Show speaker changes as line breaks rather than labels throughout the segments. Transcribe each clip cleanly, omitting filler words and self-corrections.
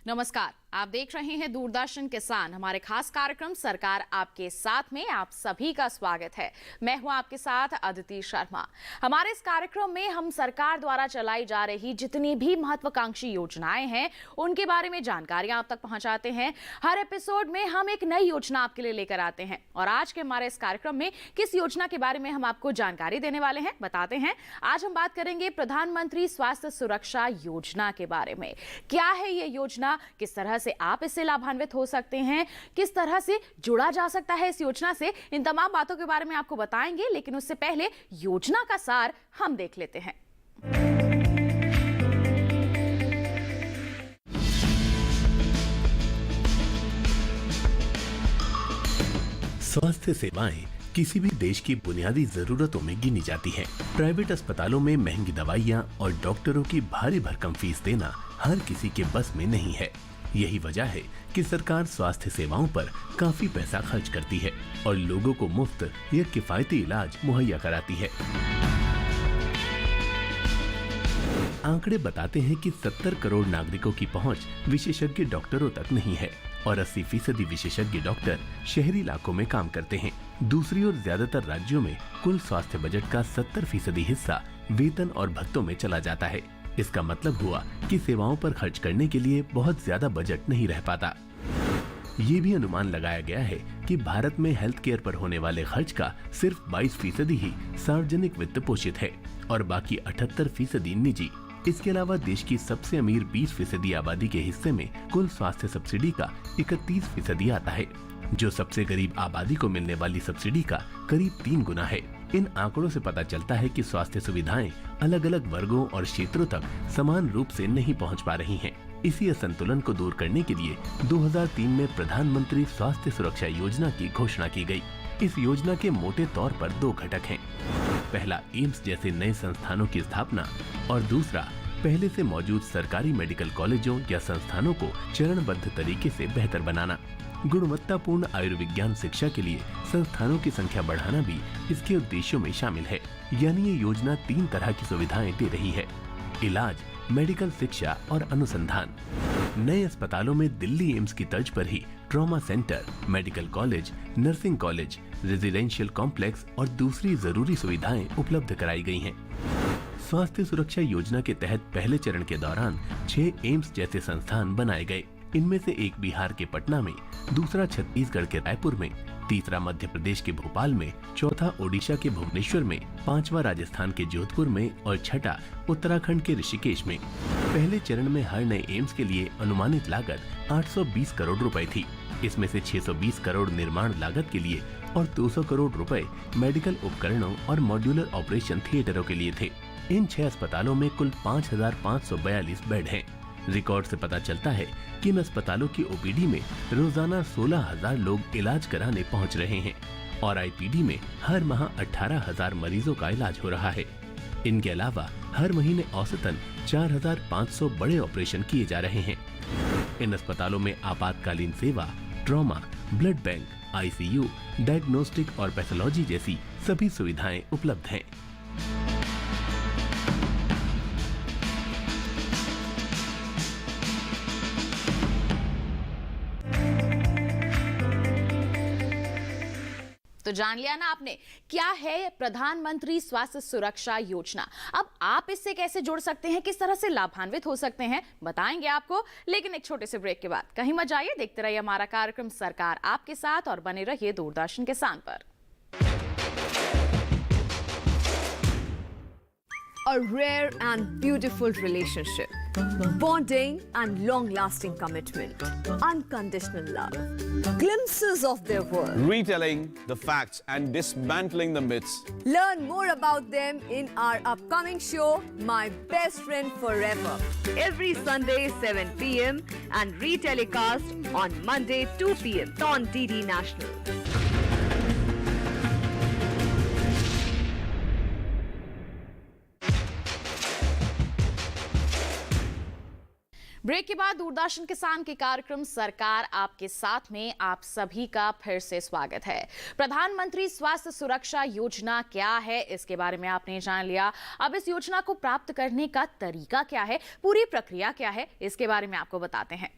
नमस्कार, आप देख रहे हैं दूरदर्शन किसान। हमारे खास कार्यक्रम सरकार आपके साथ में आप सभी का स्वागत है। मैं हूं आपके साथ अदिति शर्मा। हमारे इस कार्यक्रम में हम सरकार द्वारा चलाई जा रही जितनी भी महत्वाकांक्षी योजनाएं हैं उनके बारे में जानकारियां आप तक पहुंचाते हैं। हर एपिसोड में हम एक नई योजना आपके लिए लेकर आते हैं और आज के हमारे इस कार्यक्रम में किस योजना के बारे में हम आपको जानकारी देने वाले हैं बताते हैं। आज हम बात करेंगे प्रधानमंत्री स्वास्थ्य सुरक्षा योजना के बारे में। क्या है ये योजना, किस तरह से आप इससे लाभान्वित हो सकते हैं, किस तरह से जुड़ा जा सकता है इस योजना से, इन तमाम बातों के बारे में आपको बताएंगे। लेकिन उससे पहले योजना का सार हम देख लेते हैं।
स्वास्थ्य सेवाएं किसी भी देश की बुनियादी जरूरतों में गिनी जाती हैं। प्राइवेट अस्पतालों में महंगी दवाइयाँ और डॉक्टरों की भारी भरकम फीस देना हर किसी के बस में नहीं है। यही वजह है कि सरकार स्वास्थ्य सेवाओं पर काफी पैसा खर्च करती है और लोगों को मुफ्त या किफायती इलाज मुहैया कराती है। आंकड़े बताते हैं कि 70 करोड़ नागरिकों की पहुंच विशेषज्ञ डॉक्टरों तक नहीं है और 80% विशेषज्ञ डॉक्टर शहरी इलाकों में काम करते हैं। दूसरी ओर ज्यादातर राज्यों में कुल स्वास्थ्य बजट का 70% हिस्सा वेतन और भत्तों में चला जाता है। इसका मतलब हुआ कि सेवाओं पर खर्च करने के लिए बहुत ज्यादा बजट नहीं रह पाता। ये भी अनुमान लगाया गया है कि भारत में हेल्थ केयर पर होने वाले खर्च का सिर्फ 22% ही सार्वजनिक वित्त पोषित है और बाकी 78% निजी। इसके अलावा देश की सबसे अमीर 20% आबादी के हिस्से में कुल स्वास्थ्य सब्सिडी का 31% आता है, जो सबसे गरीब आबादी को मिलने वाली सब्सिडी का करीब 3 गुना है। इन आंकड़ों से पता चलता है कि स्वास्थ्य सुविधाएं अलग अलग वर्गों और क्षेत्रों तक समान रूप से नहीं पहुंच पा रही हैं। इसी असंतुलन को दूर करने के लिए 2003 में प्रधानमंत्री स्वास्थ्य सुरक्षा योजना की घोषणा की गई। इस योजना के मोटे तौर पर 2 घटक हैं। पहला एम्स जैसे नए संस्थानों की स्थापना और दूसरा पहले से मौजूद सरकारी मेडिकल कॉलेजों या संस्थानों को चरणबद्ध तरीके से बेहतर बनाना। गुणवत्तापूर्ण आयुर्विज्ञान शिक्षा के लिए संस्थानों की संख्या बढ़ाना भी इसके उद्देश्यों में शामिल है। यानी ये योजना 3 तरह की सुविधाएं दे रही है: इलाज, मेडिकल शिक्षा और अनुसंधान। नए अस्पतालों में दिल्ली एम्स की तर्ज पर ही trauma centre, medical college, nursing college, residential complex और दूसरी जरूरी सुविधाएं उपलब्ध कराई गई हैं। स्वास्थ्य सुरक्षा योजना के तहत पहले चरण के दौरान 6 एम्स जैसे संस्थान बनाए गए। इनमें से एक बिहार के पटना में, दूसरा छत्तीसगढ़ के रायपुर में, तीसरा मध्य प्रदेश के भोपाल में, चौथा ओडिशा के भुवनेश्वर में, 5वां राजस्थान के जोधपुर में और छठा उत्तराखंड के ऋषिकेश में। पहले चरण में हर नए एम्स के लिए अनुमानित लागत 820 करोड़ रुपए थी। इसमें से 620 करोड़ निर्माण लागत के लिए और 200 करोड़ रुपए मेडिकल उपकरणों और मॉड्यूलर ऑपरेशन थिएटरों के लिए थे। इन 6 अस्पतालों में कुल 5542 बेड हैं। रिकॉर्ड से पता चलता है कि इन अस्पतालों की ओपीडी में रोजाना 16,000 लोग इलाज कराने पहुंच रहे हैं और आईपीडी में हर माह 18,000 मरीजों का इलाज हो रहा है। इनके अलावा हर महीने औसतन 4,500 बड़े ऑपरेशन किए जा रहे हैं। इन अस्पतालों में आपातकालीन सेवा, trauma, blood bank, ICU, diagnostic और पैथोलॉजी जैसी सभी सुविधाएं उपलब्ध हैं।
तो जान लिया ना आपने, क्या है प्रधानमंत्री स्वास्थ्य सुरक्षा योजना। अब आप इससे कैसे जुड़ सकते हैं, किस तरह से लाभान्वित हो सकते हैं, बताएंगे आपको। लेकिन एक छोटे से ब्रेक के बाद कहीं मत जाइए, देखते रहिए हमारा कार्यक्रम सरकार आपके साथ और बने रहिए दूरदर्शन किसान पर।
A rare and beautiful relationship, bonding and long-lasting commitment, unconditional love, glimpses of their world.
Retelling the facts and dismantling the myths.
Learn more about them in our upcoming show, My Best Friend Forever, every Sunday 7 p.m. and retelecast on Monday 2 p.m. on DD National.
Break के बाद दूरदर्शन किसान के कार्यक्रम सरकार आपके साथ में आप सभी का फिर से स्वागत है। प्रधानमंत्री स्वास्थ्य सुरक्षा योजना क्या है, इसके बारे में आपने जान लिया। अब इस योजना को प्राप्त करने का तरीका क्या है, पूरी प्रक्रिया क्या है, इसके बारे में आपको बताते हैं।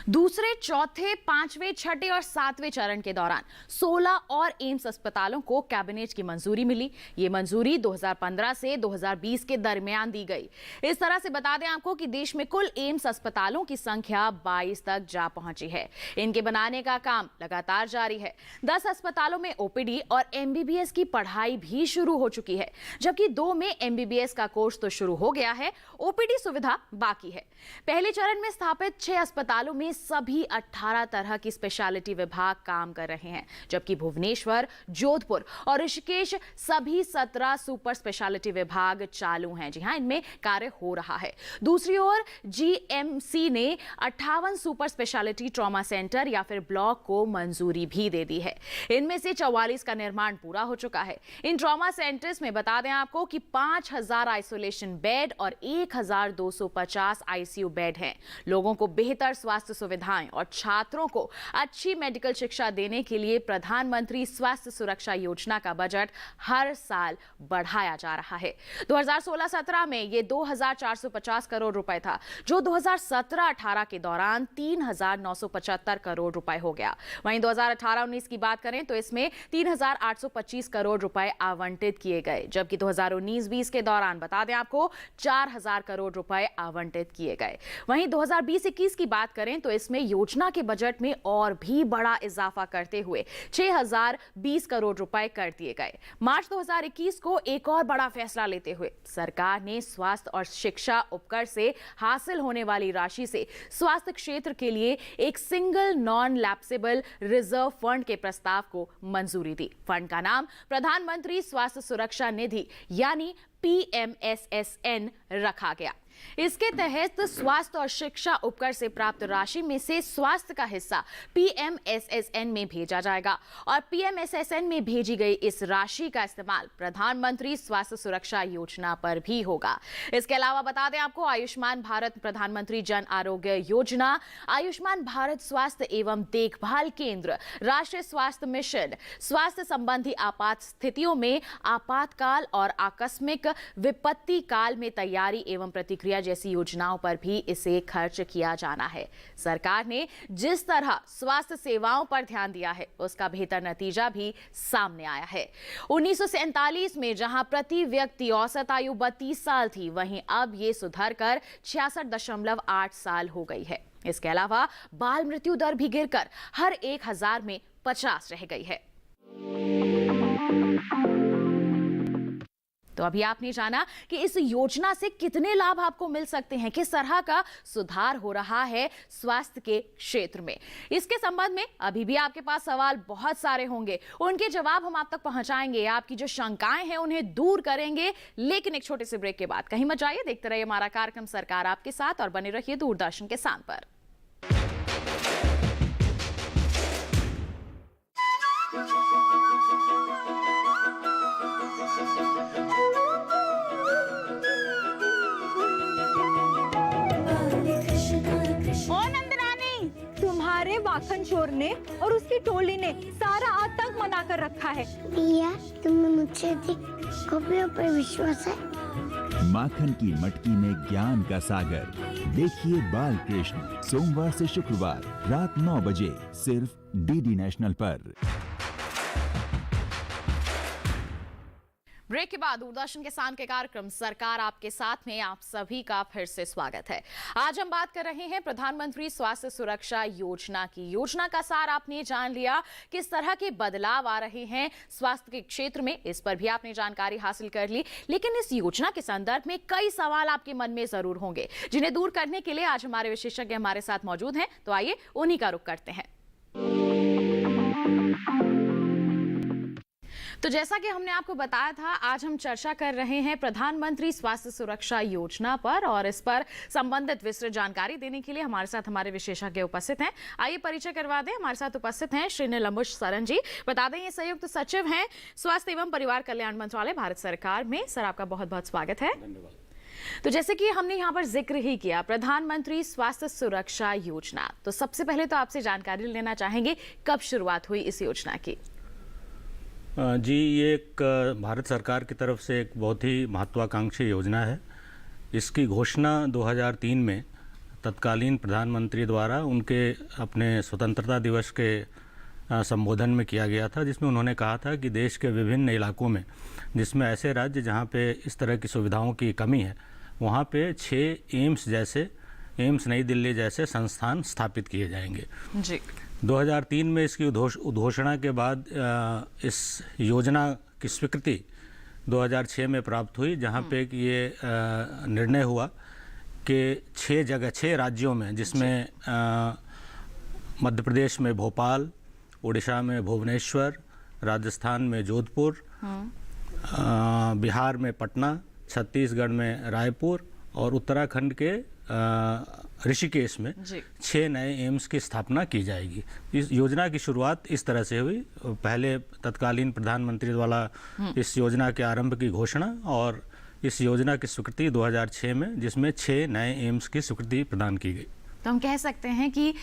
दूसरे, चौथे, पांचवें, छठे और सातवें चरण के दौरान 16 और एम्स अस्पतालों को कैबिनेट की मंजूरी मिली। ये मंजूरी 2015 से 2020 के दरमियान दी गई। इस तरह से बता दें आपको कि देश में कुल एम्स अस्पतालों की संख्या 22 तक जा पहुंची है। इनके बनाने का काम लगातार जारी है। 10 अस्पतालों में ओपीडी और एमबीबीएस की पढ़ाई भी शुरू हो चुकी है, जबकि 2 में एमबीबीएस का कोर्स तो शुरू हो गया है, ओपीडी सुविधा बाकी है। पहले चरण में स्थापित 6 अस्पतालों में सभी 18 तरह की स्पेशलिटी विभाग काम कर रहे हैं, जबकि भुवनेश्वर, जोधपुर और ऋषिकेश सभी 17 सुपर स्पेशलिटी विभाग चालू हैं। जी हां, इनमें कार्य हो रहा है। दूसरी ओर जीएमसी ने 58 सुपर स्पेशलिटी ट्रॉमा सेंटर या फिर ब्लॉक को मंजूरी भी दे दी है। इनमें से 44 का निर्माण पूरा हो चुका है। इन ट्रॉमा सेंटर्स में बता दें आपको कि 5000 आइसोलेशन बेड और 1250 आईसीयू बेड हैं। लोगों को बेहतर स्वास्थ्य सुविधाएं और छात्रों को अच्छी मेडिकल शिक्षा देने के लिए प्रधानमंत्री स्वास्थ्य सुरक्षा योजना का बजट हर साल बढ़ाया जा रहा है। 2016-17 में ये 2450 करोड़ रुपए था, जो 2017-18 के दौरान 3975 करोड़ रुपए हो गया। वहीं 2018-19 की बात करें तो इसमें 3825 करोड़ रुपए आवंटित किए गए, जबकि 2019-20 के दौरान बता दें आपको 4000 करोड़ रुपए आवंटित किए गए। वहीं 2020-21 की बात करें तो इसमें योजना के बजट में और भी बड़ा इजाफा करते हुए 6020 करोड़ रुपए कर दिए गए। मार्च 2021 को एक और बड़ा फैसला लेते हुए सरकार ने स्वास्थ्य और शिक्षा उपकर से हासिल होने वाली राशि से स्वास्थ्य क्षेत्र के लिए एक single non lapsable reserve fund के प्रस्ताव को मंजूरी दी। फंड का नाम प्रधानमंत्री स्वास्थ्य सुरक्षा निधि यानी PMSSN रखा गया। इसके तहत स्वास्थ्य और शिक्षा उपकर से प्राप्त राशि में से स्वास्थ्य का हिस्सा PMSSN में भेजा जाएगा और PMSSN में भेजी गई इस राशि का इस्तेमाल प्रधानमंत्री स्वास्थ्य सुरक्षा योजना पर भी होगा। इसके अलावा बता दें आपको, आयुष्मान भारत प्रधानमंत्री जन आरोग्य योजना, आयुष्मान भारत स्वास्थ्य एवं देखभाल केंद्र, राष्ट्रीय स्वास्थ्य मिशन, स्वास्थ्य संबंधी आपात स्थितियों में आपातकाल और आकस्मिक विपत्ति काल में तैयारी एवं प्रतिक्रिया जैसी योजनाओं पर भी इसे खर्च किया जाना है। सरकार ने जिस तरह स्वास्थ्य सेवाओं पर ध्यान दिया है, उसका बेहतर नतीजा भी सामने आया है। 1947 में जहां प्रति व्यक्ति औसत आयु 32 साल थी, वहीं अब ये सुधरकर 66.8 साल हो गई है। इसके अलावा बाल मृत्यु दर भी गिरकर हर 1000 में 50 रह गई है। तो अभी आपने जाना कि इस योजना से कितने लाभ आपको मिल सकते हैं, किस तरह का सुधार हो रहा है स्वास्थ्य के क्षेत्र में। इसके संबंध में अभी भी आपके पास सवाल बहुत सारे होंगे, उनके जवाब हम आप तक पहुंचाएंगे। आपकी जो शंकाएं हैं उन्हें दूर करेंगे, लेकिन एक छोटे से ब्रेक के बाद। कहीं मत जाइए, देखते रहिए हमारा कार्यक्रम सरकार आपके साथ और बने रहिए दूरदर्शन के साथ पर।
माखन चोर ने और उसकी टोली ने सारा आतंक मना कर रखा है।
भैया, तुम्हें मुझसे अधिक कॉपियों पर विश्वास है?
माखन की मटकी में ज्ञान का सागर। देखिए बाल कृष्ण सोमवार से शुक्रवार रात 9 बजे सिर्फ डीडी नेशनल पर।
ब्रेक के बाद दूरदर्शन के साथ के कार्यक्रम सरकार आपके साथ में आप सभी का फिर से स्वागत है। आज हम बात कर रहे हैं प्रधानमंत्री स्वास्थ्य सुरक्षा योजना की। योजना का सार आपने जान लिया, किस तरह के बदलाव आ रहे हैं स्वास्थ्य के क्षेत्र में, इस पर भी आपने जानकारी हासिल कर ली। लेकिन इस योजना के संदर्भ में कई सवाल आपके मन में जरूर होंगे, जिन्हें दूर करने के लिए आज हमारे विशेषज्ञ हमारे साथ मौजूद हैं। तो आइए उन्हीं का रुख करते हैं। तो जैसा कि हमने आपको बताया था, आज हम चर्चा कर रहे हैं प्रधानमंत्री स्वास्थ्य सुरक्षा योजना पर, और इस पर संबंधित विस्तृत जानकारी देने के लिए हमारे साथ हमारे विशेषज्ञ उपस्थित हैं। आइए परिचय करवा दें। हमारे साथ उपस्थित हैं श्री नीलंबुश सरन जी। बता दें, ये संयुक्त सचिव हैं स्वास्थ्य एवं परिवार कल्याण मंत्रालय भारत सरकार में। सर, आपका बहुत बहुत स्वागत है। तो जैसे कि हमने यहाँ पर जिक्र ही किया प्रधानमंत्री स्वास्थ्य सुरक्षा योजना, तो सबसे पहले तो आपसे जानकारी लेना चाहेंगे, कब शुरुआत हुई इस योजना की?
जी, ये एक भारत सरकार की तरफ से एक बहुत ही महत्वाकांक्षी योजना है। इसकी घोषणा 2003 में तत्कालीन प्रधानमंत्री द्वारा उनके अपने स्वतंत्रता दिवस के संबोधन में किया गया था, जिसमें उन्होंने कहा था कि देश के विभिन्न इलाकों में, जिसमें ऐसे राज्य जहाँ पे इस तरह की सुविधाओं की कमी है, वहाँ पे 6 एम्स नई दिल्ली जैसे संस्थान स्थापित किए जाएंगे।
जी।
2003 में इसकी उद्घोषणा के बाद इस योजना की स्वीकृति 2006 में प्राप्त हुई, जहाँ पे कि ये निर्णय हुआ कि 6 राज्यों में, जिसमें मध्य प्रदेश में भोपाल, उड़ीसा में भुवनेश्वर, राजस्थान में जोधपुर, बिहार में पटना, छत्तीसगढ़ में रायपुर और उत्तराखंड के ऋषिकेश में 6 नए एम्स की स्थापना की जाएगी। इस योजना की शुरुआत इस तरह से हुई। पहले तत्कालीन प्रधानमंत्री द्वारा इस योजना के आरंभ की घोषणा और इस योजना की स्वीकृति 2006 में, जिसमें 6 नए एम्स की स्वीकृति प्रदान की गई।
तो हम कह सकते हैं कि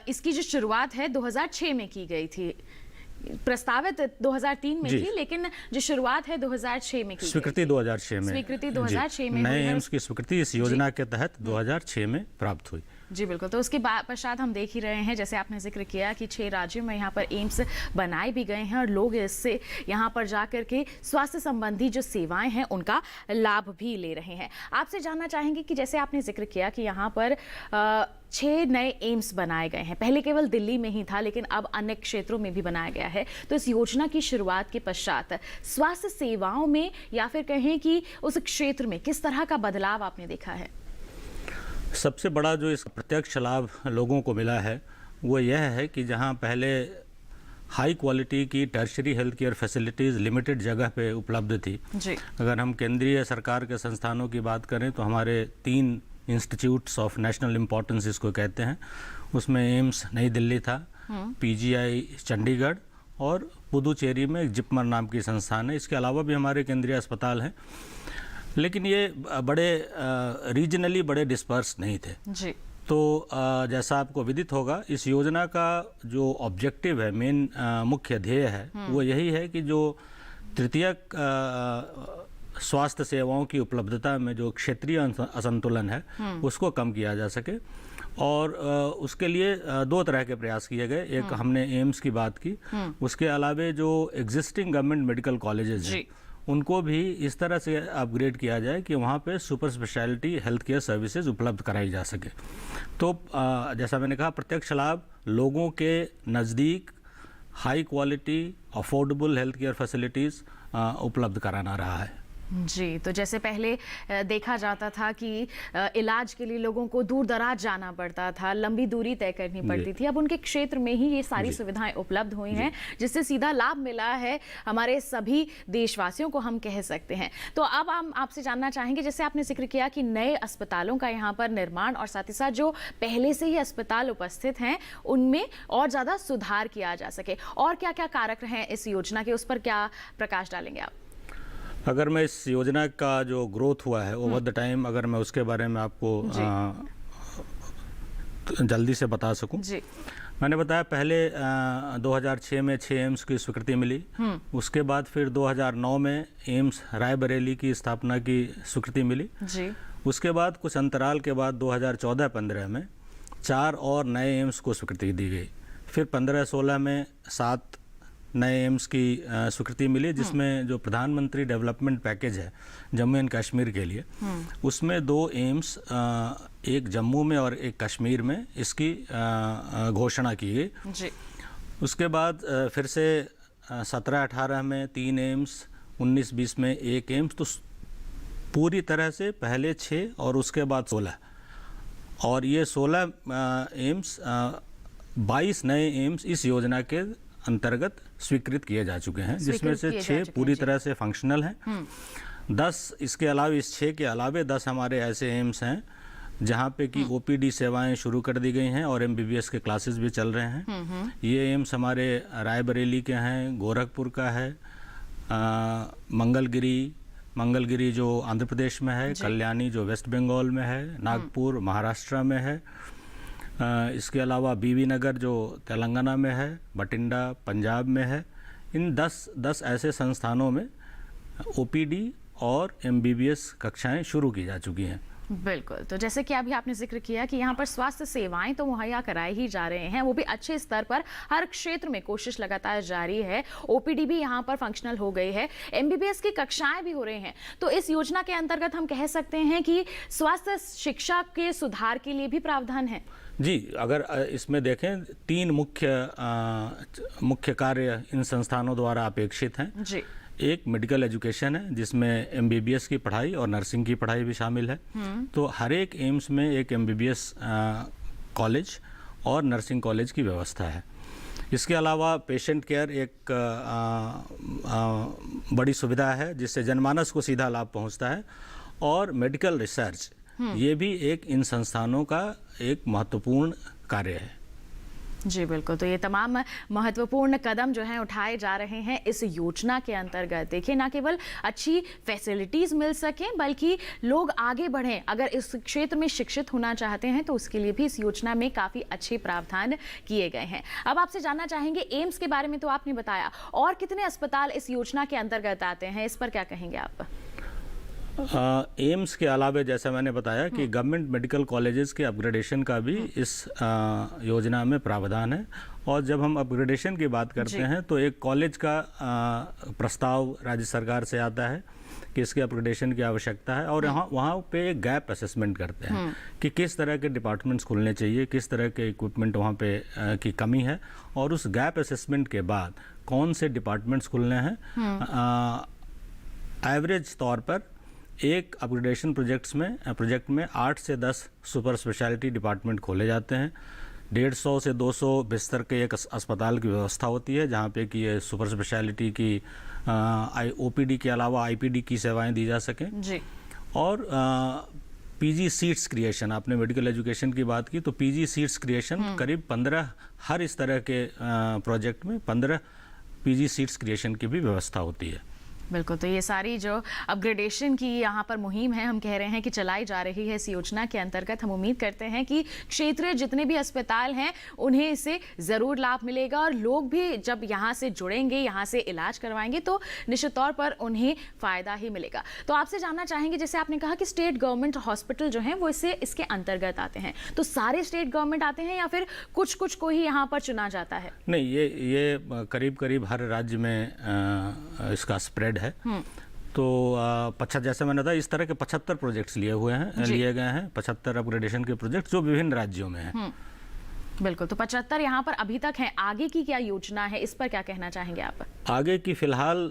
इसकी जो शुरुआत है 2006 में की गई थी। प्रस्तावित 2003 में थी, लेकिन जो शुरुआत है 2006 में की
स्वीकृति 2006 में,
स्वीकृति 2006 में
नए एम्स की स्वीकृति इस योजना के तहत 2006 में प्राप्त हुई।
जी बिल्कुल। तो उसके पश्चात हम देख ही रहे हैं, जैसे आपने जिक्र किया कि 6 राज्यों में यहाँ पर एम्स बनाए भी गए हैं और लोग इससे यहाँ पर जाकर के स्वास्थ्य संबंधी जो सेवाएं हैं उनका लाभ भी ले रहे हैं। आपसे जानना चाहेंगे कि जैसे आपने जिक्र किया कि यहाँ पर 6 नए एम्स बनाए गए हैं, पहले केवल दिल्ली में ही था, लेकिन अब अन्य क्षेत्रों में भी बनाया गया है। तो इस योजना की शुरुआत के पश्चात स्वास्थ्य सेवाओं में या फिर कहें कि उस क्षेत्र में किस तरह का बदलाव आपने देखा है?
सबसे बड़ा जो इस प्रत्यक्ष लाभ लोगों को मिला है वो यह है कि जहां पहले हाई क्वालिटी की tertiary health care facilities limited जगह पे उपलब्ध थी
जी।
अगर हम केंद्रीय सरकार के संस्थानों की बात करें तो हमारे 3 इंस्टीट्यूट्स ऑफ नेशनल इम्पोर्टेंस इसको कहते हैं, उसमें एम्स नई दिल्ली था, पीजीआई चंडीगढ़ और पुदुचेरी में जिपमर नाम की संस्थान है। इसके अलावा भी हमारे केंद्रीय अस्पताल हैं, लेकिन ये बड़े रीजनली बड़े डिस्पर्स नहीं थे
जी।
तो जैसा आपको विदित होगा, इस योजना का जो ऑब्जेक्टिव है, मेन मुख्य ध्येय है, वो यही है कि जो तृतीयक स्वास्थ्य सेवाओं की उपलब्धता में जो क्षेत्रीय असंतुलन है उसको कम किया जा सके। और उसके लिए 2 तरह के प्रयास किए गए। एक हमने एम्स की बात की, उसके अलावे जो एग्जिस्टिंग गवर्नमेंट मेडिकल कॉलेजेस हैं उनको भी इस तरह से अपग्रेड किया जाए कि वहाँ पे super speciality health care services उपलब्ध कराई जा सके। तो जैसा मैंने कहा, प्रत्यक्ष लाभ लोगों के नज़दीक high quality affordable health care facilities उपलब्ध कराना रहा है।
जी। तो जैसे पहले देखा जाता था कि इलाज के लिए लोगों को दूर दराज जाना पड़ता था, लंबी दूरी तय करनी पड़ती थी, अब उनके क्षेत्र में ही ये सारी सुविधाएं उपलब्ध हुई हैं, जिससे सीधा लाभ मिला है हमारे सभी देशवासियों को, हम कह सकते हैं। तो अब हम आपसे जानना चाहेंगे, जैसे आपने जिक्र किया कि नए अस्पतालों का यहाँ पर निर्माण और साथ ही साथ जो पहले से ही अस्पताल उपस्थित हैं उनमें और ज़्यादा सुधार किया जा सके, और क्या क्या कारक हैं इस योजना के, उस पर क्या प्रकाश डालेंगे आप?
अगर मैं इस योजना का जो ग्रोथ हुआ है ओवर द टाइम, अगर मैं उसके बारे में आपको जल्दी से बता सकूं, मैंने बताया पहले 2006 में 6 एम्स की स्वीकृति मिली, उसके बाद फिर 2009 में एम्स रायबरेली की स्थापना की स्वीकृति मिली
जी।
उसके बाद कुछ अंतराल के बाद 2014-15 में 4 और नए एम्स को स्वीकृति दी गई। फिर 15-16 में 7 नए एम्स की स्वीकृति मिली, जिसमें जो प्रधानमंत्री डेवलपमेंट पैकेज है जम्मू एंड कश्मीर के लिए, उसमें 2 एम्स, एक जम्मू में और एक कश्मीर में, इसकी घोषणा की गई जी। उसके बाद फिर से 17-18 में 3 एम्स, 19-20 में 1 एम्स, तो पूरी तरह से पहले 6 और उसके बाद 16, और ये 16 एम्स, 22 नए एम्स इस योजना के अंतर्गत स्वीकृत किए जा चुके हैं, जिसमें से 6 पूरी तरह से फंक्शनल हैं। 10 इसके अलावा, इस 6 के अलावे 10 हमारे ऐसे एम्स हैं जहाँ पे कि ओपीडी सेवाएं शुरू कर दी गई हैं और एमबीबीएस के क्लासेस भी चल रहे हैं। ये एम्स हमारे रायबरेली के हैं, गोरखपुर का है, मंगलगिरी जो आंध्र प्रदेश में है, कल्याणी जो वेस्ट बंगाल में है, नागपुर महाराष्ट्र में है, इसके अलावा बीबी नगर जो तेलंगाना में है, बठिंडा पंजाब में है। इन 10 ऐसे संस्थानों में ओपीडी और MBBS कक्षाएं शुरू की जा चुकी हैं।
बिल्कुल। तो जैसे कि अभी आपने जिक्र किया कि यहाँ पर स्वास्थ्य सेवाएं तो मुहैया कराई ही जा रहे हैं, वो भी अच्छे स्तर पर, हर क्षेत्र में कोशिश लगातार जारी है। OPD भी यहाँ पर फंक्शनल हो गई है, MBBS की कक्षाएं भी हो रही हैं। तो इस योजना के अंतर्गत हम कह सकते हैं कि स्वास्थ्य शिक्षा के सुधार के लिए भी प्रावधान है।
जी, अगर इसमें देखें 3 मुख्य कार्य इन संस्थानों द्वारा अपेक्षित हैं।
जी।
एक मेडिकल एजुकेशन है जिसमें MBBS की पढ़ाई और नर्सिंग की पढ़ाई भी शामिल है। तो हर एक एम्स में एक MBBS कॉलेज और नर्सिंग कॉलेज की व्यवस्था है। इसके अलावा पेशेंट केयर एक बड़ी सुविधा है जिससे जनमानस को सीधा लाभ पहुंचता है, और मेडिकल रिसर्च ये भी एक इन संस्थानों का एक महत्वपूर्ण कार्य है।
जी बिल्कुल। तो ये तमाम महत्वपूर्ण कदम जो हैं उठाए जा रहे हैं इस योजना के अंतर्गत। देखिए, ना केवल अच्छी फैसिलिटीज़ मिल सकें बल्कि लोग आगे बढ़ें। अगर इस क्षेत्र में शिक्षित होना चाहते हैं तो उसके लिए भी इस योजना में काफ़ी अच्छे प्रावधान किए गए हैं। अब आपसे जानना चाहेंगे, एम्स के बारे में तो आपने बताया, और कितने अस्पताल इस योजना के अंतर्गत आते हैं, इस पर क्या कहेंगे आप?
एम्स के अलावा जैसा मैंने बताया कि गवर्नमेंट मेडिकल कॉलेजेस के अपग्रेडेशन का भी इस योजना में प्रावधान है। और जब हम अपग्रेडेशन की बात करते हैं तो एक कॉलेज का प्रस्ताव राज्य सरकार से आता है कि इसके अपग्रेडेशन की आवश्यकता है, और वहाँ पे एक गैप असेसमेंट करते हैं कि किस तरह के डिपार्टमेंट्स खुलने चाहिए, किस तरह के इक्विपमेंट वहाँ पे की कमी है, और उस गैप असेसमेंट के बाद कौन से डिपार्टमेंट्स खुलने हैं। एवरेज तौर पर एक अपग्रेडेशन प्रोजेक्ट में 8 से 10 सुपर स्पेशलिटी डिपार्टमेंट खोले जाते हैं। 150 से 200 बिस्तर के एक अस्पताल की व्यवस्था होती है जहाँ पे कि ये सुपर स्पेशलिटी की OPD के अलावा IPD की सेवाएं दी जा सकें।
जी।
और PG सीट्स क्रिएशन, आपने मेडिकल एजुकेशन की बात की, तो PG सीट्स क्रिएशन करीब 15, हर इस तरह के प्रोजेक्ट में 15 PG सीट्स क्रिएशन की भी व्यवस्था होती है।
बिल्कुल। तो ये सारी जो अपग्रेडेशन की यहाँ पर मुहिम है, हम कह रहे हैं कि चलाई जा रही है इस योजना के अंतर्गत। हम उम्मीद करते हैं कि क्षेत्रीय जितने भी अस्पताल हैं उन्हें इससे ज़रूर लाभ मिलेगा, और लोग भी जब यहाँ से जुड़ेंगे, यहाँ से इलाज करवाएंगे तो निश्चित तौर पर उन्हें फ़ायदा ही मिलेगा। तो आपसे जानना चाहेंगे, जैसे आपने कहा कि स्टेट गवर्नमेंट हॉस्पिटल जो हैं वो इसके अंतर्गत आते हैं, तो सारे स्टेट गवर्नमेंट आते हैं या फिर कुछ कुछ को ही यहाँ पर चुना जाता है?
नहीं, ये करीब करीब हर राज्य में इसका स्प्रेड है। तो 75, जैसे मैंने बताया, इस तरह के 75 प्रोजेक्ट्स लिए गए हैं 75 अपग्रेडेशन के प्रोजेक्ट जो विभिन्न राज्यों में हैं।
बिल्कुल। तो 75 यहाँ पर अभी तक हैं। आगे की क्या योजना है, इस पर क्या कहना चाहेंगे आप? आगे
की फिलहाल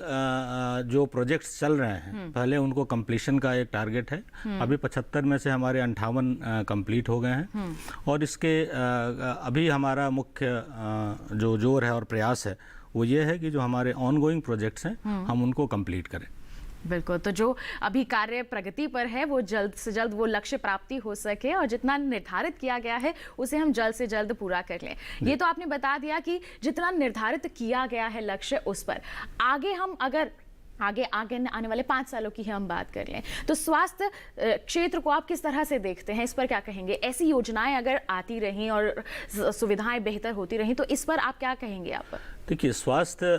जो प्रोजेक्ट्स चल रहे हैं, पहले उनको कंप्लीशन का एक टारगेट है। अभी 75 में से हमारे 58 कंप्लीट हो गए हैं, और इसके अभी हमारा मुख्य जो जोर है और प्रयास है वो ये है कि जो हमारे ऑनगोइंग प्रोजेक्ट्स हैं हम उनको कंप्लीट करें।
बिल्कुल। तो जो अभी कार्य प्रगति पर है वो जल्द से जल्द वो लक्ष्य प्राप्ति हो सके, और जितना निर्धारित किया गया है उसे हम जल्द से जल्द पूरा कर लें। ये तो आपने बता दिया कि जितना निर्धारित किया गया है लक्ष्य, उस पर आगे हम अगर आगे आने वाले 5 सालों की हम बात कर लें तो स्वास्थ्य क्षेत्र को आप किस तरह से देखते हैं, इस पर क्या कहेंगे? ऐसी योजनाएं अगर आती रहीं और सुविधाएं बेहतर होती रहीं तो इस पर आप क्या कहेंगे? आप
देखिए, स्वास्थ्य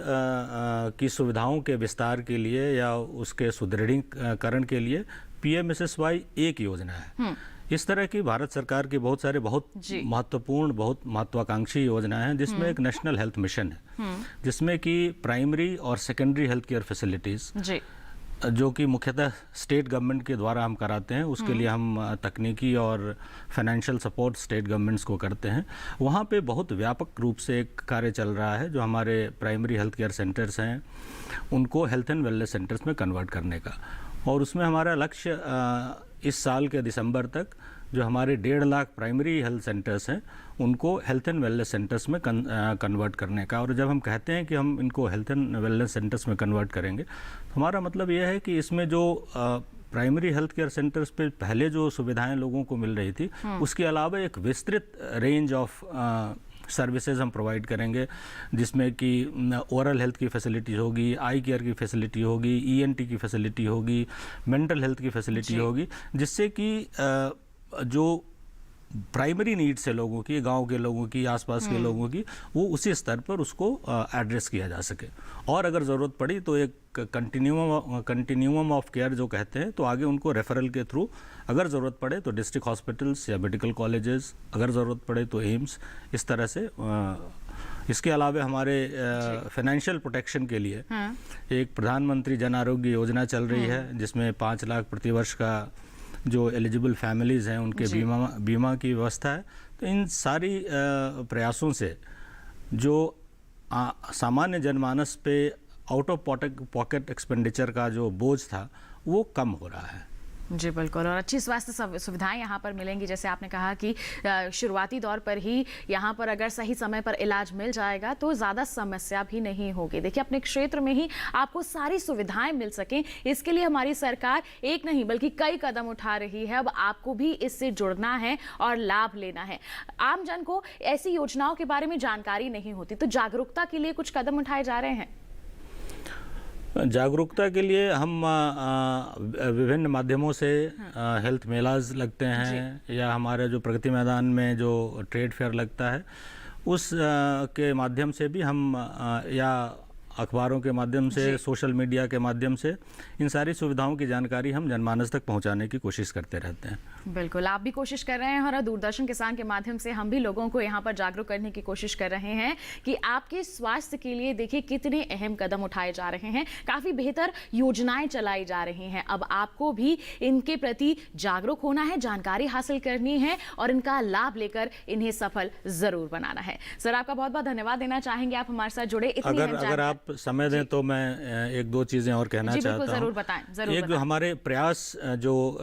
की सुविधाओं के विस्तार के लिए या उसके सुदृढ़ीकरण के लिए PMSSY एक योजना है। इस तरह की भारत सरकार की बहुत महत्वपूर्ण, बहुत महत्वाकांक्षी योजनाएं हैं, जिसमें एक नेशनल हेल्थ मिशन है, जिसमें कि प्राइमरी और सेकेंडरी हेल्थ केयर फैसिलिटीज जो कि मुख्यतः स्टेट गवर्नमेंट के द्वारा हम कराते हैं, उसके लिए हम तकनीकी और फाइनेंशियल सपोर्ट स्टेट गवर्नमेंट्स को करते हैं। वहाँ पे बहुत व्यापक रूप से एक कार्य चल रहा है जो हमारे प्राइमरी हेल्थ केयर सेंटर्स हैं उनको हेल्थ एंड वेलनेस सेंटर्स में कन्वर्ट करने का, और उसमें हमारा लक्ष्य इस साल के दिसंबर तक जो हमारे 1.5 लाख प्राइमरी हेल्थ सेंटर्स हैं उनको हेल्थ एंड वेलनेस सेंटर्स में कन्वर्ट करने का। और जब हम कहते हैं कि हम इनको हेल्थ एंड वेलनेस सेंटर्स में कन्वर्ट करेंगे तो हमारा मतलब यह है कि इसमें जो प्राइमरी हेल्थ केयर सेंटर्स पे पहले जो सुविधाएं लोगों को मिल रही थी उसके अलावा एक विस्तृत रेंज ऑफ सर्विसेज हम प्रोवाइड करेंगे, जिसमें कि ओरल हेल्थ की फैसिलिटी होगी, आई केयर की फैसिलिटी होगी, ENT की फैसिलिटी होगी, मेंटल हेल्थ की फैसिलिटी होगी, जिससे कि जो प्राइमरी नीड्स है लोगों की, गांव के लोगों की, आसपास के लोगों की, वो उसी स्तर पर उसको एड्रेस किया जा सके। और अगर ज़रूरत पड़ी तो एक कंटिन्यूम ऑफ केयर जो कहते हैं, तो आगे उनको रेफरल के थ्रू अगर ज़रूरत पड़े तो डिस्ट्रिक्ट हॉस्पिटल्स या मेडिकल कॉलेजेस, अगर ज़रूरत पड़े तो एम्स, इस तरह से। इसके अलावा हमारे फाइनेंशियल प्रोटेक्शन के लिए एक प्रधानमंत्री जन आरोग्य योजना चल रही है, जिसमें 5 लाख प्रतिवर्ष का जो एलिजिबल फैमिलीज़ हैं उनके बीमा की व्यवस्था है। तो इन सारी प्रयासों से जो सामान्य जनमानस पे आउट ऑफ पॉकेट एक्सपेंडिचर का जो बोझ था वो कम हो रहा है।
जी बिल्कुल, और अच्छी स्वास्थ्य सुविधाएं यहाँ पर मिलेंगी। जैसे आपने कहा कि शुरुआती दौर पर ही यहाँ पर अगर सही समय पर इलाज मिल जाएगा तो ज़्यादा समस्या भी नहीं होगी। देखिए, अपने क्षेत्र में ही आपको सारी सुविधाएं मिल सकें, इसके लिए हमारी सरकार एक नहीं बल्कि कई कदम उठा रही है। अब आपको भी इससे जुड़ना है और लाभ लेना है। आम जन को ऐसी योजनाओं के बारे में जानकारी नहीं होती, तो जागरूकता के लिए कुछ कदम उठाए जा रहे हैं?
जागरूकता के लिए हम विभिन्न माध्यमों से हेल्थ मेलाज लगते हैं, या हमारे जो प्रगति मैदान में जो ट्रेड फेयर लगता है उस के माध्यम से भी हम, या अखबारों के माध्यम से, सोशल मीडिया के माध्यम से इन सारी सुविधाओं की जानकारी हम जनमानस तक पहुंचाने की कोशिश करते रहते हैं।
बिल्कुल, आप भी कोशिश कर रहे हैं और दूरदर्शन किसान के माध्यम से हम भी लोगों को यहाँ पर जागरूक करने की कोशिश कर रहे हैं कि आपके स्वास्थ्य के लिए देखिए कितने अहम कदम उठाए जा रहे हैं, काफ़ी बेहतर योजनाएं चलाई जा रही हैं। अब आपको भी इनके प्रति जागरूक होना है, जानकारी हासिल करनी है और इनका लाभ लेकर इन्हें सफल जरूर बनाना है। सर, आपका बहुत बहुत धन्यवाद देना चाहेंगे, आप हमारे साथ जुड़े।
अगर आप समय दें तो मैं एक दो चीज़ें और कहना चाहता हूँ।
जरूर बताएं, जरूर
एक, हमारे प्रयास जो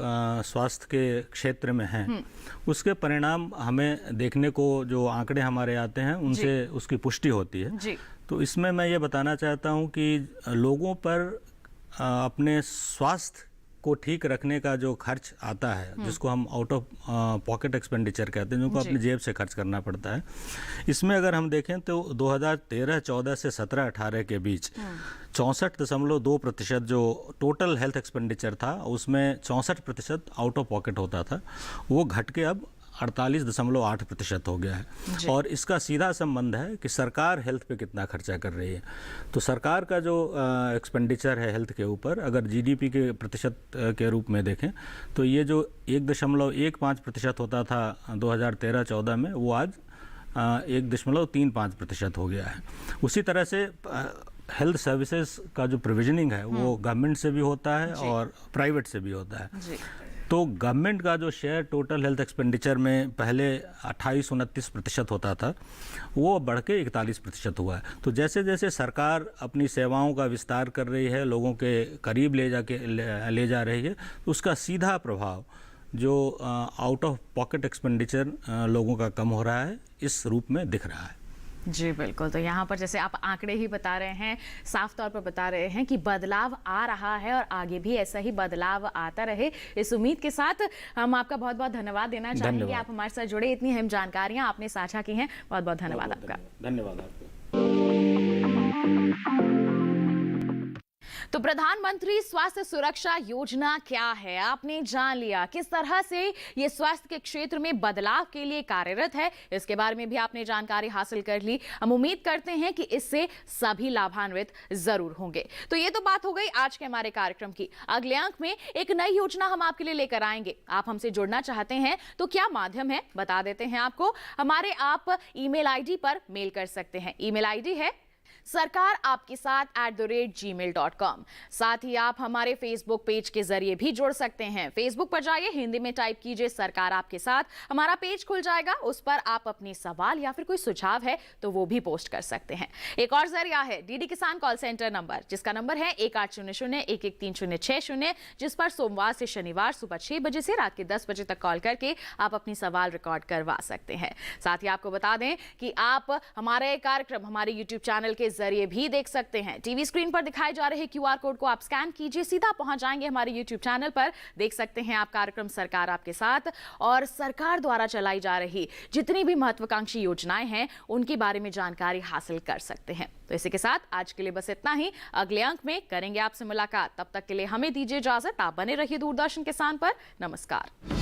स्वास्थ्य के क्षेत्र में हैं उसके परिणाम हमें देखने को, जो आंकड़े हमारे आते हैं उनसे उसकी पुष्टि होती है। तो इसमें मैं ये बताना चाहता हूँ कि लोगों पर अपने स्वास्थ्य को ठीक रखने का जो खर्च आता है, जिसको हम आउट ऑफ पॉकेट एक्सपेंडिचर कहते हैं, जिनको अपनी जेब से खर्च करना पड़ता है, इसमें अगर हम देखें तो 2013-14 से 17-18 के बीच 64.2% जो टोटल हेल्थ एक्सपेंडिचर था उसमें 64% आउट ऑफ पॉकेट होता था, वो घट के अब 48.8% हो गया है। और इसका सीधा संबंध है कि सरकार हेल्थ पे कितना खर्चा कर रही है। तो सरकार का जो एक्सपेंडिचर है हेल्थ के ऊपर, अगर जीडीपी के प्रतिशत के रूप में देखें तो ये जो 1.15% होता था 2013-14 में, वो आज 1.35% हो गया है। उसी तरह से हेल्थ सर्विसेज का जो प्रोविजनिंग है वो गवर्नमेंट से भी होता है और प्राइवेट से भी होता है। तो गवर्नमेंट का जो शेयर टोटल हेल्थ एक्सपेंडिचर में पहले 28-29% होता था, वो बढ़ के 41% हुआ है। तो जैसे जैसे सरकार अपनी सेवाओं का विस्तार कर रही है, लोगों के करीब ले जा रही है, तो उसका सीधा प्रभाव जो आउट ऑफ पॉकेट एक्सपेंडिचर लोगों का कम हो रहा है, इस रूप में दिख रहा है।
जी बिल्कुल, तो यहाँ पर जैसे आप आंकड़े ही बता रहे हैं, साफ तौर पर बता रहे हैं कि बदलाव आ रहा है और आगे भी ऐसा ही बदलाव आता रहे, इस उम्मीद के साथ हम आपका बहुत बहुत धन्यवाद देना चाहेंगे। आप हमारे साथ जुड़े, इतनी अहम जानकारियाँ आपने साझा की हैं, बहुत बहुत धन्यवाद आपका।
धन्यवाद आपको।
तो प्रधानमंत्री स्वास्थ्य सुरक्षा योजना क्या है, आपने जान लिया। किस तरह से ये स्वास्थ्य के क्षेत्र में बदलाव के लिए कार्यरत है, इसके बारे में भी आपने जानकारी हासिल कर ली। हम उम्मीद करते हैं कि इससे सभी लाभान्वित जरूर होंगे। तो ये तो बात हो गई आज के हमारे कार्यक्रम की। अगले अंक में एक नई योजना हम आपके लिए लेकर आएंगे। आप हमसे जुड़ना चाहते हैं तो क्या माध्यम है, बता देते हैं आपको। हमारे आप ईमेल आईडी पर मेल कर सकते हैं। ईमेल आईडी है सरकार आपके साथ @gmail.com। साथ ही आप हमारे फेसबुक पेज के जरिए भी जुड़ सकते हैं। फेसबुक पर जाइए, हिंदी में टाइप कीजिए सरकार आपके साथ, हमारा पेज खुल जाएगा। उस पर आप अपनी सवाल या फिर कोई सुझाव है तो वो भी पोस्ट कर सकते हैं। एक और जरिया है डीडी किसान कॉल सेंटर नंबर, जिसका नंबर है 1800-113-060, जिस पर सोमवार से शनिवार सुबह 6 बजे से रात के 10 बजे तक कॉल करके आप अपनी सवाल रिकॉर्ड करवा सकते हैं। साथ ही आपको बता दें कि आप हमारे कार्यक्रम हमारे यूट्यूब चैनल के जरिए भी देख सकते हैं। टीवी स्क्रीन पर दिखाए जा रहे क्यूआर कोड को आप स्कैन कीजिए, सीधा पहुंच जाएंगे हमारे यूट्यूब चैनल पर। देख सकते हैं आप कार्यक्रम सरकार आपके साथ, और सरकार द्वारा चलाई जा रही जितनी भी महत्वाकांक्षी योजनाएं हैं उनके बारे में जानकारी हासिल कर सकते हैं। तो इसी के साथ आज के लिए बस इतना ही। अगले अंक में करेंगे आपसे मुलाकात। तब तक के लिए हमें दीजिए इजाजत। आप बने रहिए दूरदर्शन किसान पर। नमस्कार।